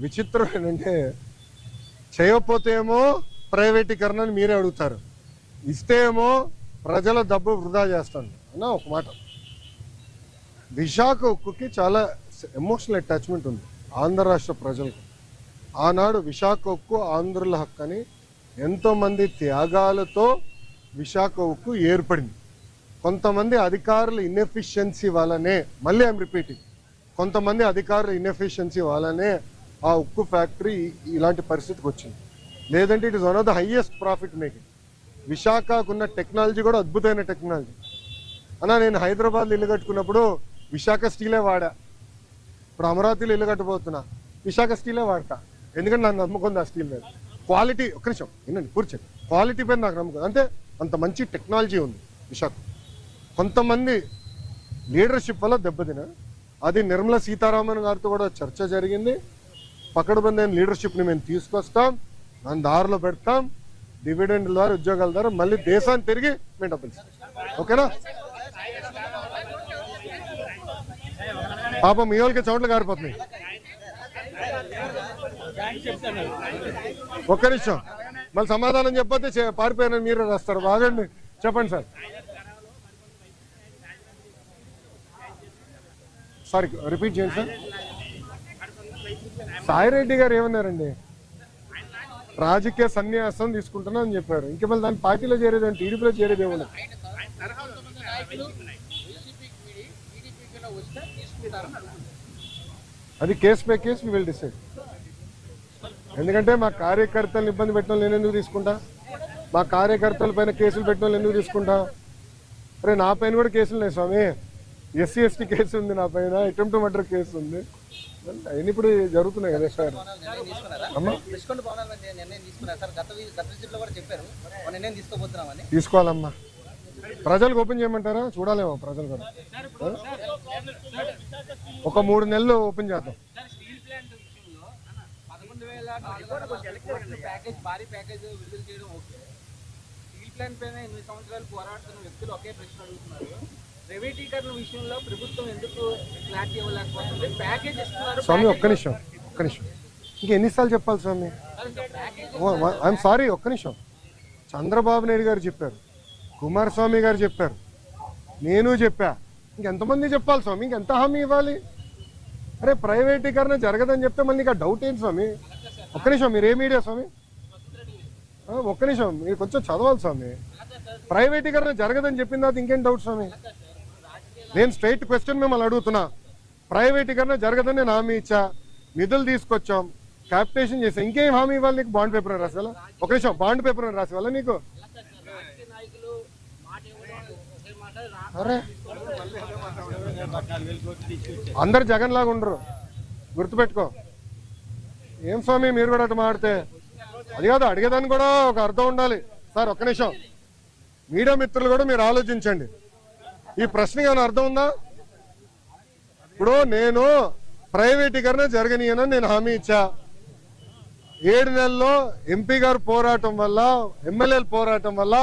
విచిత్రం ఏంటంటే చేయకపోతే ఏమో ప్రైవేటీకరణ అని మీరే అడుగుతారు, ఇస్తే ఏమో ప్రజల డబ్బు వృధా చేస్తాను అన్న. ఒక మాట, విశాఖ ఉక్కుకి చాలా ఎమోషనల్ అటాచ్మెంట్ ఉంది ఆంధ్ర రాష్ట్ర ప్రజలకు. ఆనాడు విశాఖ ఉక్కు ఆంధ్రుల హక్కు అని ఎంతోమంది త్యాగాలతో విశాఖ ఉక్కు ఏర్పడింది. కొంతమంది అధికారుల ఇన్ఎఫిషియన్సీ వల్లనే, మళ్ళీ ఐఎమ్ రిపీటింగ్, కొంతమంది అధికారుల ఇన్ఎఫిషియన్సీ వల్లనే ఆ ఉక్కు ఫ్యాక్టరీ ఇలాంటి పరిస్థితికి వచ్చింది. లేదంటే it is one of the highest profit making. విశాఖకున్న టెక్నాలజీ కూడా అద్భుతమైన టెక్నాలజీ అన్న. నేను హైదరాబాద్లో ఇల్లు కట్టుకున్నప్పుడు విశాఖ స్టీలే వాడా. ఇప్పుడు అమరావతిలో ఇల్లు కట్టబోతున్నా, విశాఖ స్టీలే వాడతా. ఎందుకంటే నాకు నమ్మకం ఉంది ఆ స్టీల్ మీద. క్వాలిటీ, ఒక్క నిమిషం వినండి కూర్చోండి, క్వాలిటీ పైన నాకు నమ్మకం. అంటే అంత మంచి టెక్నాలజీ ఉంది విశాఖ. కొంతమంది లీడర్షిప్ వల్ల దెబ్బతిన, అది నిర్మలా సీతారామన్ గారితో కూడా చర్చ జరిగింది. పకడ్బందైన లీడర్షిప్ని మేము తీసుకొస్తాం, దాని దారిలో పెడతాం, డివిడెండ్ ద్వారా ఉద్యోగాల ద్వారా మళ్ళీ దేశాన్ని తిరిగి మేము డబ్బులు ఇస్తాం. ఓకేనా? పాపం మీ వాళ్ళకి చోట్ల గారిపోతున్నాయి. ఒక్క నిమిషం, మళ్ళీ సమాధానం చెప్పొస్తే పారిపోయారని మీరే రాస్తారు. బాగండి, చెప్పండి సార్. సారీ, రిపీట్ చేయండి సార్. సాయిరెడ్డి గారు ఏమన్నారండి? రాజకీయ సన్యాసం తీసుకుంటున్నా అని చెప్పారు. ఇంక మళ్ళీ దాని పార్టీలో చేరేది, టీడీపీలో చేరేది ఏమన్నా? అది case by case we will decide. ఎందుకంటే మా కార్యకర్తలను ఇబ్బంది పెట్టిన నేను ఎందుకు తీసుకుంటా? మా కార్యకర్తల పైన కేసులు పెట్టిన ఎందుకు తీసుకుంటా? అరే నా పైన కూడా కేసులు ఉన్నాయి స్వామి. ఎస్సీ ఎస్టీ కేసు ఉంది నా పైన, అటెంప్ట్ మర్డర్ కేసు ఉంది. అవన్నీ ఇప్పుడు జరుగుతున్నాయి కదా సార్. తీసుకోవాలమ్మా. ప్రజలకు ఓపెన్ చేయమంటారా? చూడాలేమో ప్రజలు కూడా. ఒక 3 నెలలు ఓపెన్ చేద్దాం. స్వామి ఒక్క నిమిషం, ఇంకా ఎన్నిసార్లు చెప్పాలి స్వామి? ఐఎమ్ సారీ, ఒక్క నిమిషం. చంద్రబాబు నాయుడు గారు చెప్పారు, కుమారస్వామి గారు చెప్పారు, నేను చెప్పా, ఇంకెంతమంది చెప్పాలి స్వామి? ఇంకెంత హామీ ఇవ్వాలి? అరే ప్రైవేటీకరణ జరగదని చెప్తే మళ్ళీ ఇంకా డౌట్ ఏంటి స్వామి? ఒక్క నిమిషం, మీరు ఏ మీడియా స్వామి? ఒక్క నిమిషం, మీరు కొంచెం చదవాలి స్వామి. ప్రైవేటీకరణ జరగదని చెప్పిన తర్వాత ఇంకేం డౌట్ స్వామి? నేను స్ట్రైట్ క్వశ్చన్ మిమ్మల్ని అడుగుతున్నా. ప్రైవేటీకరణ జరగదని నేను హామీ ఇచ్చా, నిధులు తీసుకొచ్చాం, క్యాపిటేషన్ చేసా, ఇంకేం హామీ ఇవ్వాలి నీకు? బాండ్ పేపర్ రాసేవాళ్ళ? ఒక నిమిషం, బాండ్ పేపర్ రాసేవాళ్ళ నీకు? అరే అందరు జగన్ లాగా ఉండరు, గుర్తుపెట్టుకో. ఏం స్వామి మీరు కూడా అటు మాడితే? అది కాదు, అడిగేదాన్ని కూడా ఒక అర్థం ఉండాలి సార్. ఒక్క నిమిషం, మీడియా మిత్రులు కూడా మీరు ఆలోచించండి. ఈ ప్రశ్నకి ఏమైనా అర్థం ఉందా? ఇప్పుడు నేను ప్రైవేటీకరణ జరగనీయనని నేను హామీ ఇచ్చా. 7 నెలల్లో ఎంపీ గారు పోరాటం వల్ల, ఎమ్మెల్యేల పోరాటం వల్ల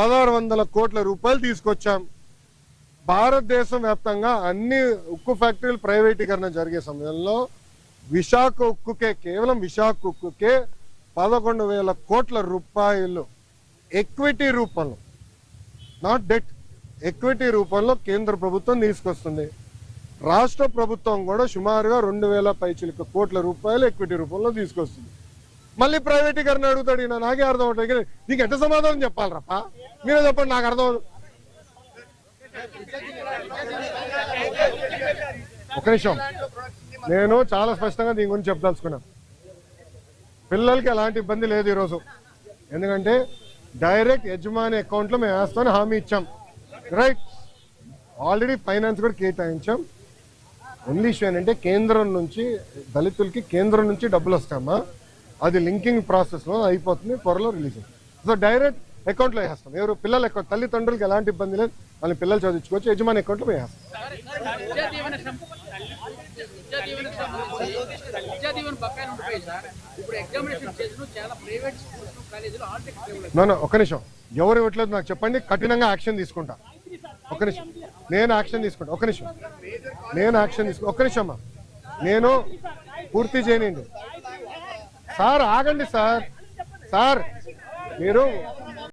1600 కోట్ల రూపాయలు తీసుకొచ్చాం. భారతదేశం వ్యాప్తంగా అన్ని ఉక్కు ఫ్యాక్టరీలు ప్రైవేటీకరణ జరిగే సమయంలో విశాఖ ఉక్కుకే, కేవలం విశాఖ ఉక్కుకే 11,000 కోట్ల రూపాయలు ఎక్విటీ రూపంలో, నాట్ డెట్, ఎక్విటీ రూపంలో కేంద్ర ప్రభుత్వం తీసుకొస్తుంది. రాష్ట్ర ప్రభుత్వం కూడా సుమారుగా 2,000 పైచిలుక కోట్ల రూపాయలు ఎక్విటీ రూపంలో తీసుకొస్తుంది. మళ్ళీ ప్రైవేటీకరణ అడుగుతాడు. ఈయన నాకే అర్థం అవుతుంది. నీకు ఎంత సమాధానం చెప్పాలి రప్ప? మీరే చెప్పండి, నాకు అర్థం. ఒక నిమిషం, నేను చాలా స్పష్టంగా దీని గురించి చెప్పదలుచుకున్నాను. పిల్లలకి ఎలాంటి ఇబ్బంది లేదు ఈరోజు. ఎందుకంటే డైరెక్ట్ యజమాని అకౌంట్లో మేము వేస్తామని హామీ ఇచ్చాం. రైట్, ఆల్రెడీ ఫైనాన్స్ కూడా కేటాయించాం. ఓన్లీ ఇష్యూ ఏంటంటే కేంద్రం నుంచి దళితులకి కేంద్రం నుంచి డబ్బులు వస్తామా, అది లింకింగ్ ప్రాసెస్లో అయిపోతుంది, త్వరలో రిలీజ్ అవుతుంది. సో డైరెక్ట్ అకౌంట్లో వేస్తాం. ఎవరు పిల్లల అకౌంట్, తల్లిదండ్రులకి ఎలాంటి ఇబ్బంది లేదు, వాళ్ళని పిల్లలు చదివించుకోవచ్చు, యజమాని అకౌంట్లో వేస్తాం. ఒక నిమిషం, ఎవరు ఇవ్వట్లేదు నాకు చెప్పండి, కఠినంగా యాక్షన్ తీసుకుంటా. ఒక నిమిషం, నేను యాక్షన్ తీసుకుంటా. ఒక నిమిషం, నేను యాక్షన్ తీసుకుంటా. ఒక్క నిమిషం అమ్మా, నేను పూర్తి చేయనండి సార్. ఆగండి సార్. సార్ మీరు